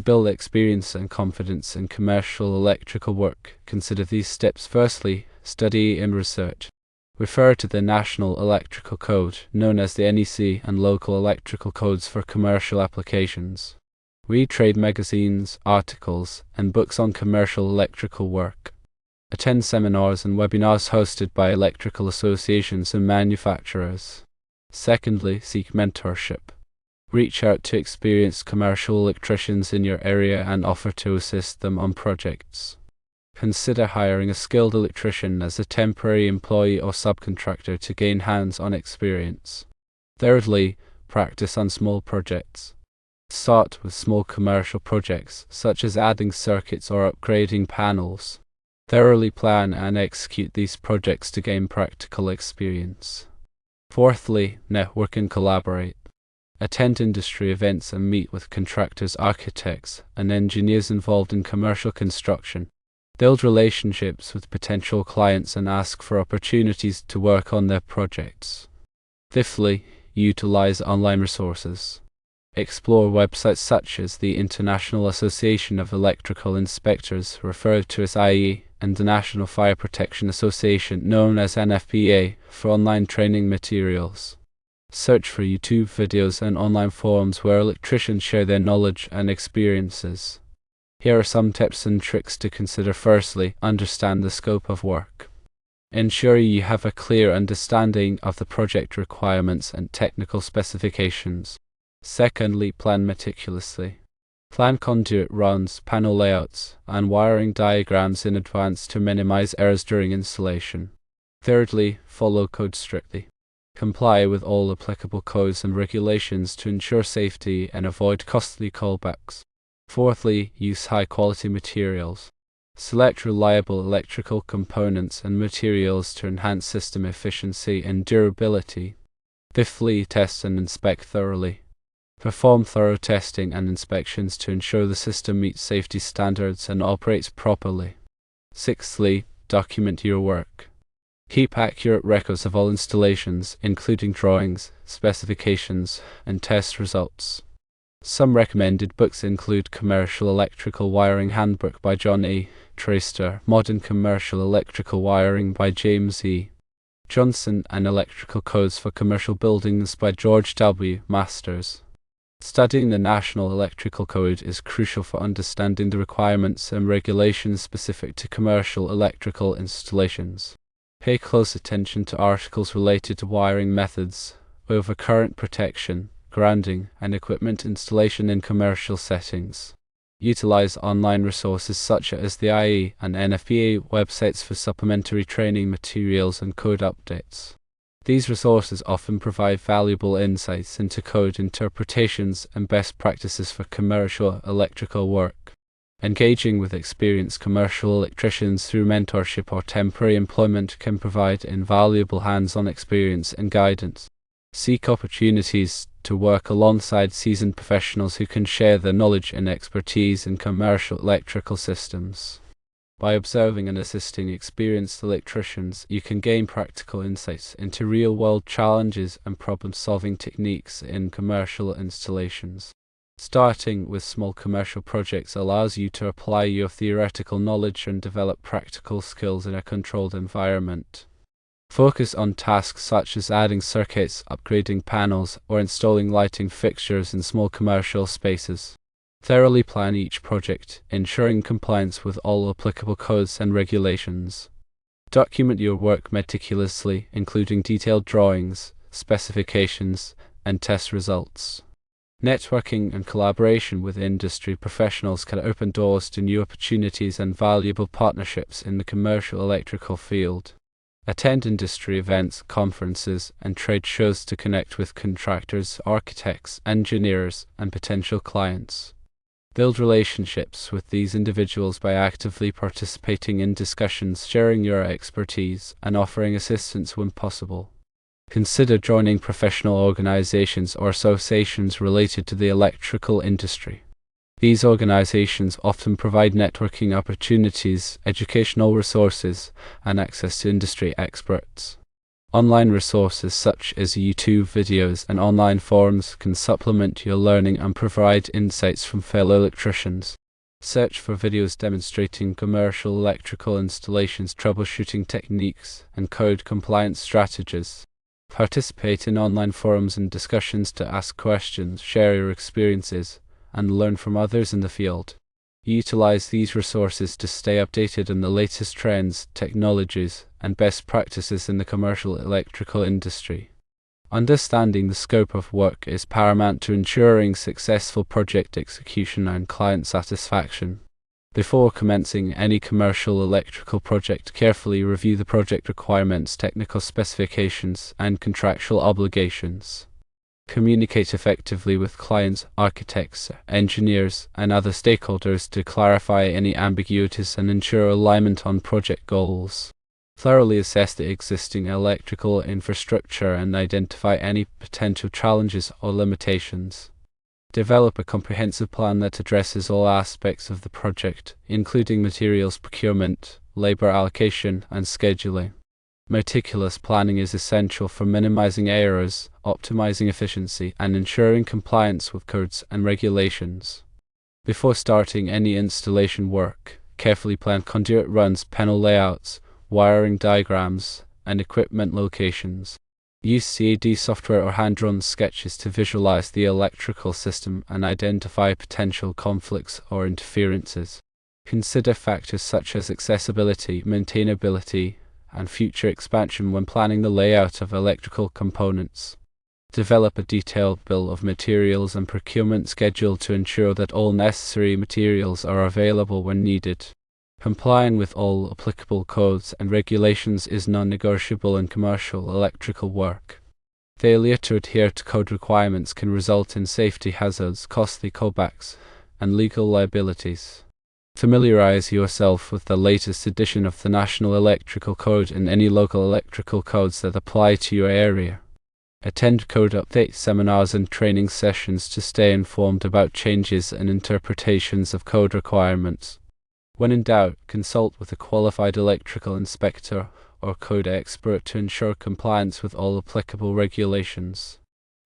build experience and confidence in commercial electrical work, consider these steps. Firstly, study and research. Refer to the National Electrical Code, known as the NEC, and local electrical codes for commercial applications. Read trade magazines, articles, and books on commercial electrical work. Attend seminars and webinars hosted by electrical associations and manufacturers. Secondly, seek mentorship. Reach out to experienced commercial electricians in your area and offer to assist them on projects. Consider hiring a skilled electrician as a temporary employee or subcontractor to gain hands-on experience. Thirdly, practice on small projects. Start with small commercial projects, such as adding circuits or upgrading panels. Thoroughly plan and execute these projects to gain practical experience. Fourthly, network and collaborate. Attend industry events and meet with contractors, architects, and engineers involved in commercial construction. Build relationships with potential clients and ask for opportunities to work on their projects. Fifthly, utilize online resources. Explore websites such as the International Association of Electrical Inspectors, referred to as IE, and the National Fire Protection Association, known as NFPA, for online training materials. Search for YouTube videos and online forums where electricians share their knowledge and experiences. Here are some tips and tricks to consider. Firstly, understand the scope of work. Ensure you have a clear understanding of the project requirements and technical specifications. Secondly, plan meticulously. Plan conduit runs, panel layouts, and wiring diagrams in advance to minimize errors during installation. Thirdly, follow code strictly. Comply with all applicable codes and regulations to ensure safety and avoid costly callbacks. Fourthly, use high-quality materials. Select reliable electrical components and materials to enhance system efficiency and durability. Fifthly, test and inspect thoroughly. Perform thorough testing and inspections to ensure the system meets safety standards and operates properly. Sixthly, document your work. Keep accurate records of all installations, including drawings, specifications, and test results. Some recommended books include Commercial Electrical Wiring Handbook by John E. Traister, Modern Commercial Electrical Wiring by James E. Johnson, and Electrical Codes for Commercial Buildings by George W. Masters. Studying the National Electrical Code is crucial for understanding the requirements and regulations specific to commercial electrical installations. Pay close attention to articles related to wiring methods, overcurrent protection, grounding, and equipment installation in commercial settings. Utilize online resources such as the IE and NFPA websites for supplementary training materials and code updates. These resources often provide valuable insights into code interpretations and best practices for commercial electrical work. Engaging with experienced commercial electricians through mentorship or temporary employment can provide invaluable hands-on experience and guidance. Seek opportunities to work alongside seasoned professionals who can share their knowledge and expertise in commercial electrical systems. By observing and assisting experienced electricians, you can gain practical insights into real-world challenges and problem-solving techniques in commercial installations. Starting with small commercial projects allows you to apply your theoretical knowledge and develop practical skills in a controlled environment. Focus on tasks such as adding circuits, upgrading panels, or installing lighting fixtures in small commercial spaces. Thoroughly plan each project, ensuring compliance with all applicable codes and regulations. Document your work meticulously, including detailed drawings, specifications, and test results. Networking and collaboration with industry professionals can open doors to new opportunities and valuable partnerships in the commercial electrical field. Attend industry events, conferences, and trade shows to connect with contractors, architects, engineers, and potential clients. Build relationships with these individuals by actively participating in discussions, sharing your expertise, and offering assistance when possible. Consider joining professional organizations or associations related to the electrical industry. These organizations often provide networking opportunities, educational resources, and access to industry experts. Online resources such as YouTube videos and online forums can supplement your learning and provide insights from fellow electricians. Search for videos demonstrating commercial electrical installations, troubleshooting techniques, and code compliance strategies. Participate in online forums and discussions to ask questions, share your experiences, and learn from others in the field. Utilize these resources to stay updated on the latest trends, technologies, and best practices in the commercial electrical industry. Understanding the scope of work is paramount to ensuring successful project execution and client satisfaction. Before commencing any commercial electrical project, carefully review the project requirements, technical specifications, and contractual obligations. Communicate effectively with clients, architects, engineers, and other stakeholders to clarify any ambiguities and ensure alignment on project goals. Thoroughly assess the existing electrical infrastructure and identify any potential challenges or limitations. Develop a comprehensive plan that addresses all aspects of the project, including materials procurement, labor allocation, and scheduling. Meticulous planning is essential for minimizing errors, optimizing efficiency, and ensuring compliance with codes and regulations. Before starting any installation work, carefully plan conduit runs, panel layouts, wiring diagrams, and equipment locations. Use CAD software or hand-drawn sketches to visualize the electrical system and identify potential conflicts or interferences. Consider factors such as accessibility, maintainability, and future expansion when planning the layout of electrical components. Develop a detailed bill of materials and procurement schedule to ensure that all necessary materials are available when needed. Complying with all applicable codes and regulations is non-negotiable in commercial electrical work. Failure to adhere to code requirements can result in safety hazards, costly callbacks, and legal liabilities. Familiarize yourself with the latest edition of the National Electrical Code and any local electrical codes that apply to your area. Attend code update seminars and training sessions to stay informed about changes and interpretations of code requirements. When in doubt, consult with a qualified electrical inspector or code expert to ensure compliance with all applicable regulations.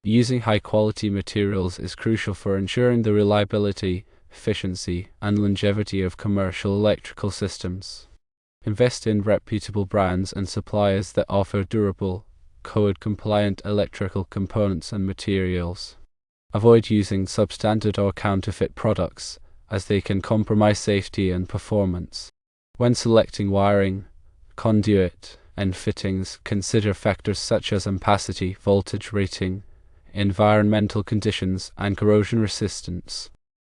Using high-quality materials is crucial for ensuring the reliability, efficiency, and longevity of commercial electrical systems. Invest in reputable brands and suppliers that offer durable, code-compliant electrical components and materials. Avoid using substandard or counterfeit products, as they can compromise safety and performance. When selecting wiring, conduit, and fittings, consider factors such as ampacity, voltage rating, environmental conditions, and corrosion resistance.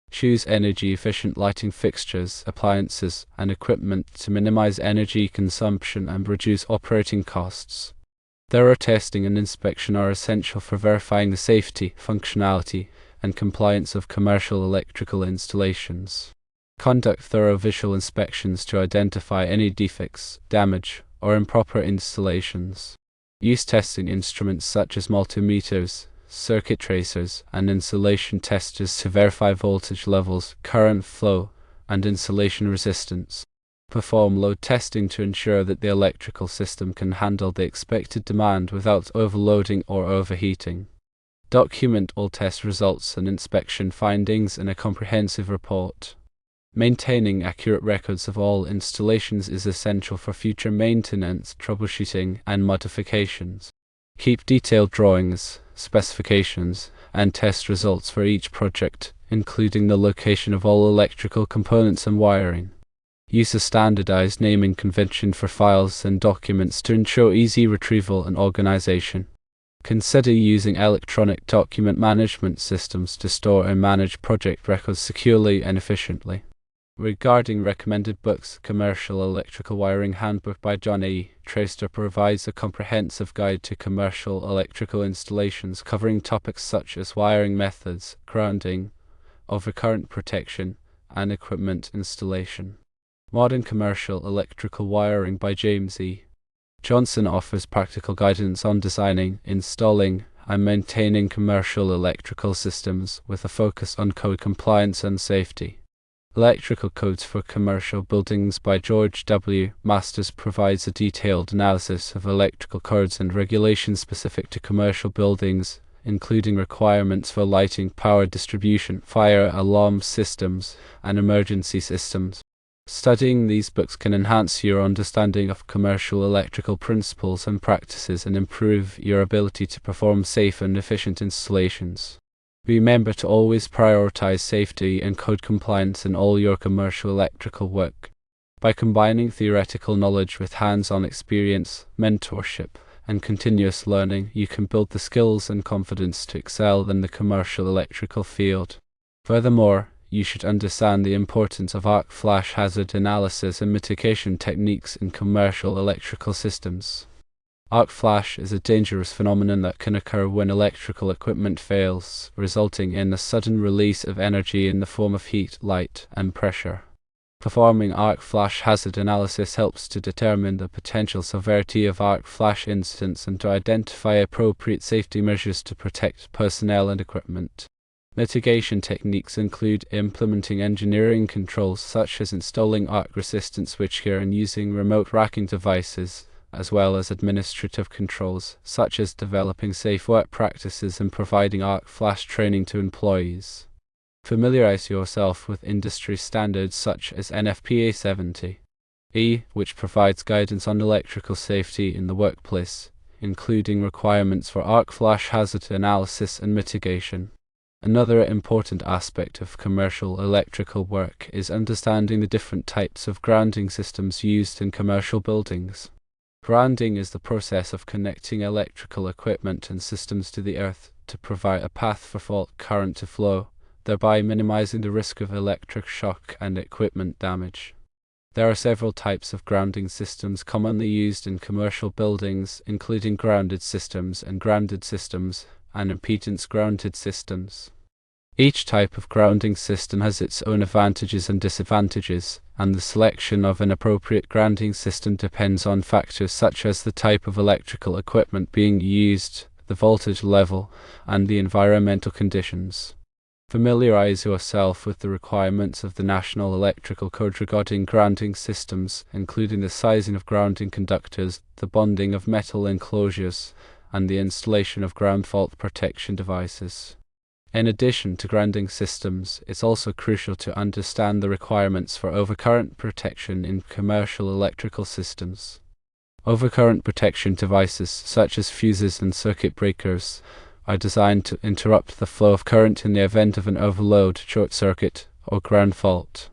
Choose energy-efficient lighting fixtures, appliances, and equipment to minimize energy consumption and reduce operating costs. Thorough testing and inspection are essential for verifying the safety, functionality, and compliance of commercial electrical installations. Conduct thorough visual inspections to identify any defects, damage, or improper installations. Use testing instruments such as multimeters, circuit tracers, and insulation testers to verify voltage levels, current flow, and insulation resistance. Perform load testing to ensure that the electrical system can handle the expected demand without overloading or overheating. Document all test results and inspection findings in a comprehensive report. Maintaining accurate records of all installations is essential for future maintenance, troubleshooting, and modifications. Keep detailed drawings, specifications, and test results for each project, including the location of all electrical components and wiring. Use a standardized naming convention for files and documents to ensure easy retrieval and organization. Consider using electronic document management systems to store and manage project records securely and efficiently. Regarding recommended books, Commercial Electrical Wiring Handbook by John E. Traister provides a comprehensive guide to commercial electrical installations covering topics such as wiring methods, grounding, overcurrent protection, and equipment installation. Modern Commercial Electrical Wiring by James E. Johnson offers practical guidance on designing, installing, and maintaining commercial electrical systems with a focus on code compliance and safety. Electrical Codes for Commercial Buildings by George W. Masters provides a detailed analysis of electrical codes and regulations specific to commercial buildings, including requirements for lighting, power distribution, fire alarm systems, and emergency systems. Studying these books can enhance your understanding of commercial electrical principles and practices and improve your ability to perform safe and efficient installations. Remember to always prioritize safety and code compliance in all your commercial electrical work. By combining theoretical knowledge with hands-on experience, mentorship, and continuous learning, you can build the skills and confidence to excel in the commercial electrical field. Furthermore, you should understand the importance of arc flash hazard analysis and mitigation techniques in commercial electrical systems. Arc flash is a dangerous phenomenon that can occur when electrical equipment fails, resulting in a sudden release of energy in the form of heat, light, and pressure. Performing arc flash hazard analysis helps to determine the potential severity of arc flash incidents and to identify appropriate safety measures to protect personnel and equipment. Mitigation techniques include implementing engineering controls such as installing arc-resistant switchgear and using remote racking devices, as well as administrative controls, such as developing safe work practices and providing arc flash training to employees. Familiarize yourself with industry standards such as NFPA 70E, which provides guidance on electrical safety in the workplace, including requirements for arc flash hazard analysis and mitigation. Another important aspect of commercial electrical work is understanding the different types of grounding systems used in commercial buildings. Grounding is the process of connecting electrical equipment and systems to the earth to provide a path for fault current to flow, thereby minimizing the risk of electric shock and equipment damage. There are several types of grounding systems commonly used in commercial buildings, including grounded systems and impedance grounded systems. Each type of grounding system has its own advantages and disadvantages, and the selection of an appropriate grounding system depends on factors such as the type of electrical equipment being used, the voltage level, and the environmental conditions. Familiarize yourself with the requirements of the National Electrical Code regarding grounding systems, including the sizing of grounding conductors, the bonding of metal enclosures, and the installation of ground fault protection devices. In addition to grounding systems, it's also crucial to understand the requirements for overcurrent protection in commercial electrical systems. Overcurrent protection devices, such as fuses and circuit breakers, are designed to interrupt the flow of current in the event of an overload, short circuit, or ground fault.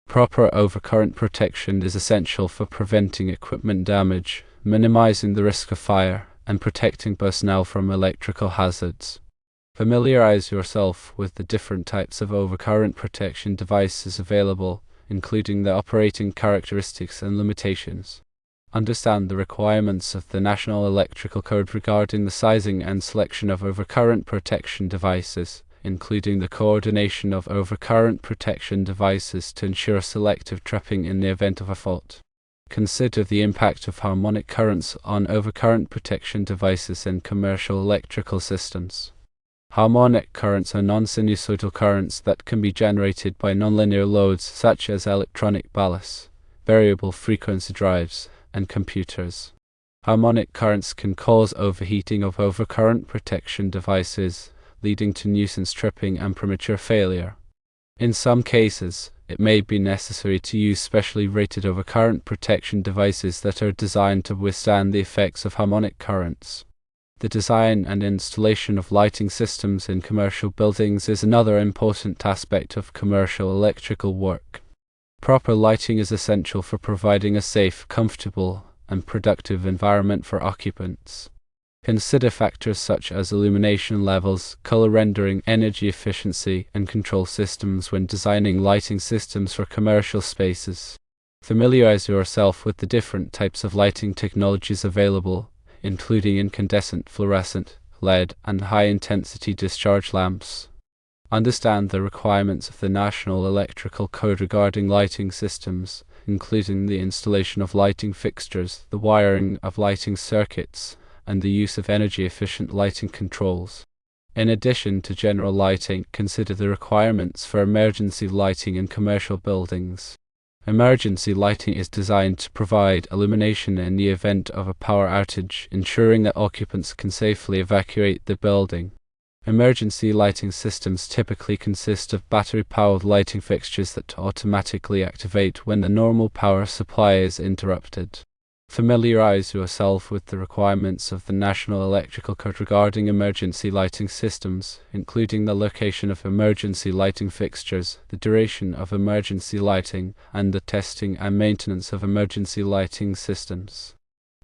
Proper overcurrent protection is essential for preventing equipment damage, minimizing the risk of fire, and protecting personnel from electrical hazards. Familiarize yourself with the different types of overcurrent protection devices available, including the operating characteristics and limitations. Understand the requirements of the National Electrical Code regarding the sizing and selection of overcurrent protection devices, including the coordination of overcurrent protection devices to ensure selective tripping in the event of a fault. Consider the impact of harmonic currents on overcurrent protection devices in commercial electrical systems. Harmonic currents are non-sinusoidal currents that can be generated by nonlinear loads such as electronic ballasts, variable frequency drives, and computers. Harmonic currents can cause overheating of overcurrent protection devices, leading to nuisance tripping and premature failure. In some cases, it may be necessary to use specially rated overcurrent protection devices that are designed to withstand the effects of harmonic currents. The design and installation of lighting systems in commercial buildings is another important aspect of commercial electrical work. Proper lighting is essential for providing a safe, comfortable, and productive environment for occupants. Consider factors such as illumination levels, color rendering, energy efficiency, and control systems when designing lighting systems for commercial spaces. Familiarize yourself with the different types of lighting technologies available, including incandescent, fluorescent, LED, and high-intensity discharge lamps. Understand the requirements of the National Electrical Code regarding lighting systems, including the installation of lighting fixtures, the wiring of lighting circuits, and the use of energy-efficient lighting controls. In addition to general lighting, consider the requirements for emergency lighting in commercial buildings. Emergency lighting is designed to provide illumination in the event of a power outage, ensuring that occupants can safely evacuate the building. Emergency lighting systems typically consist of battery-powered lighting fixtures that automatically activate when the normal power supply is interrupted. Familiarize yourself with the requirements of the National Electrical Code regarding emergency lighting systems, including the location of emergency lighting fixtures, the duration of emergency lighting, and the testing and maintenance of emergency lighting systems.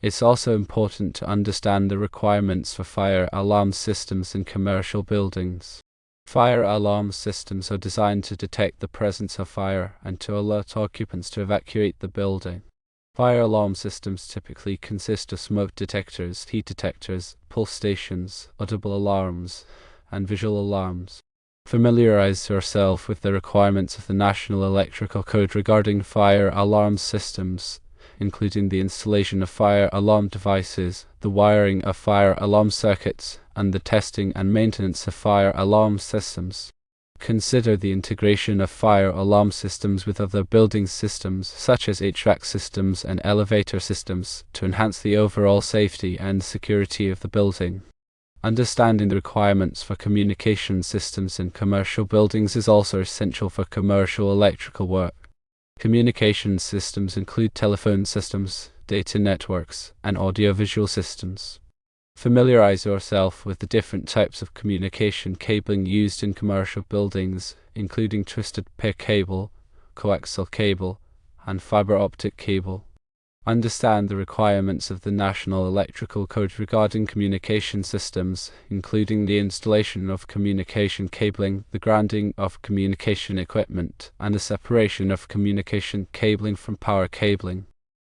It's also important to understand the requirements for fire alarm systems in commercial buildings. Fire alarm systems are designed to detect the presence of fire and to alert occupants to evacuate the building. Fire alarm systems typically consist of smoke detectors, heat detectors, pulse stations, audible alarms, and visual alarms. Familiarize yourself with the requirements of the National Electrical Code regarding fire alarm systems, including the installation of fire alarm devices, the wiring of fire alarm circuits, and the testing and maintenance of fire alarm systems. Consider the integration of fire alarm systems with other building systems, such as HVAC systems and elevator systems, to enhance the overall safety and security of the building. Understanding the requirements for communication systems in commercial buildings is also essential for commercial electrical work. Communication systems include telephone systems, data networks, and audiovisual systems. Familiarize yourself with the different types of communication cabling used in commercial buildings, including twisted pair cable, coaxial cable, and fiber optic cable. Understand the requirements of the National Electrical Code regarding communication systems, including the installation of communication cabling, the grounding of communication equipment, and the separation of communication cabling from power cabling.